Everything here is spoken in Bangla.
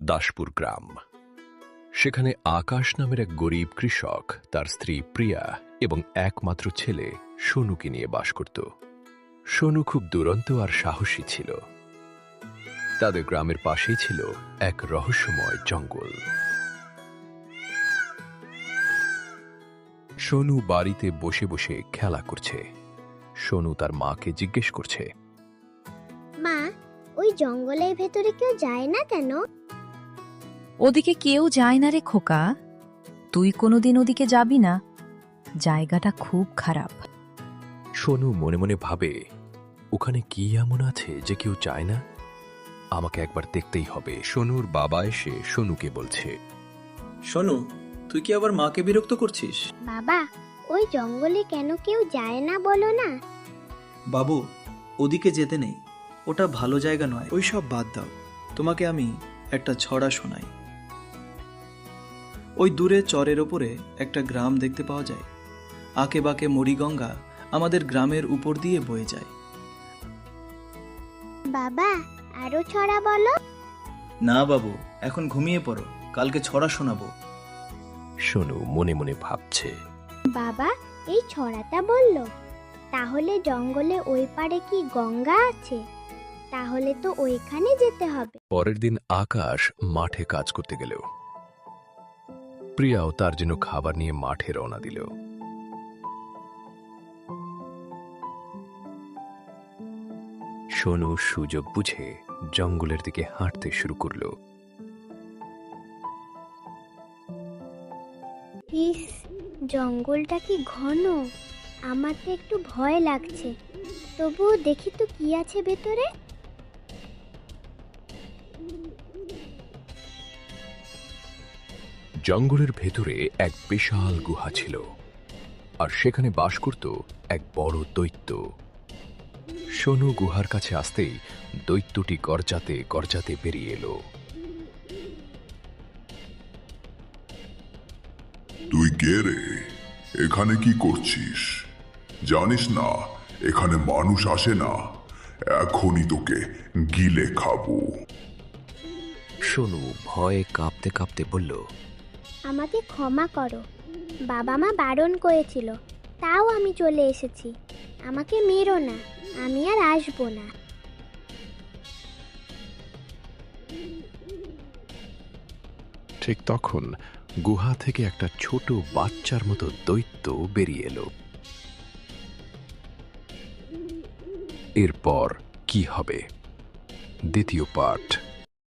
দাসপুর গ্রাম। সেখানে আকাশ নামের এক গরিব কৃষক তার স্ত্রী প্রিয়া এবং একমাত্র ছেলে সোনুকে নিয়ে বাস করত। সোনু খুব দুরন্ত আর সাহসী ছিল। তাদের গ্রামের পাশেই ছিল এক রহস্যময় জঙ্গল। সোনু বাড়িতে বসে বসে খেলা করছে। সোনু তার মাকে জিজ্ঞেস করছে, মা, ওই জঙ্গলের ভেতরে কেউ যায় না কেন? ওদিকে কেউ যায় না রে খোকা, তুই কোনোদিন ওদিকে যাবি না, জায়গাটা খুব খারাপ। সোনু মনে মনে ভাবে, ওখানে কি এমন আছে যে কেউ চায় না? আমাকে একবার দেখতেই হবে। সোনুর বাবা এসে সোনুকে বলছে, শোনো, তুই কি আবার মাকে বিরক্ত করছিস? বাবা, ওই জঙ্গলে কেন কেউ যায় না বলো না? বাবু, ওদিকে যেতে নেই, ওটা ভালো জায়গা নয়। ওই সব বাদ দাও, তোমাকে আমি একটা ছড়া শোনাই। ওই দূরে চরের ওপরে একটা গ্রাম দেখতে পাওয়া যায়। আঁকে বাঁকে মরিগঙ্গা আমাদের গ্রামের উপর দিয়ে বয়ে যায়। বাবা, আরো ছড়া বলো। না বাবু, এখন ঘুমিয়ে পড়ো, কালকে ছড়া শোনাবো। সোনু মনে মনে ভাবছে, বাবা, এই ছড়াটা বললো, তাহলে জঙ্গলে ওই পারে কি গঙ্গা আছে? তাহলে তো ওইখানে যেতে হবে। পরের দিন আকাশ মাঠে কাজ করতে গেল। প্রিয়াও তার জন্য খাবার নিয়ে মাঠে রওনা দিল। সোনু সুযোগ বুঝে জঙ্গলের দিকে হাঁটতে শুরু করল। ইস, জঙ্গলটা কি ঘন! আমার তো একটু ভয় লাগছে, তবুও দেখি তো কি আছে ভেতরে। জঙ্গলের ভেতরে এক বিশাল গুহা ছিল, আর সেখানে বাস করত এক বড় দৈত্য। সোনু গুহার কাছে আসতেই দৈত্যটি গর্জাতে গর্জাতে বেরিয়ে এলো। তুই কে রে? এখানে কি করছিস? জানিস না এখানে মানুষ আসে না। এখনই তোকে গিলে খাবো। সোনু ভয়ে কাঁপতে কাঁপতে বলল, আমাকে ক্ষমা করো, বাবা মা বারণ করেছিল, তাও আমি চলে এসেছি। আমাকে মেরো না, আমি আর আসবো না। ঠিক তখন গুহা থেকে একটা ছোট বাচ্চার মতো দৈত্য বেরিয়ে এলো। এরপর কি হবে? দ্বিতীয় পার্ট।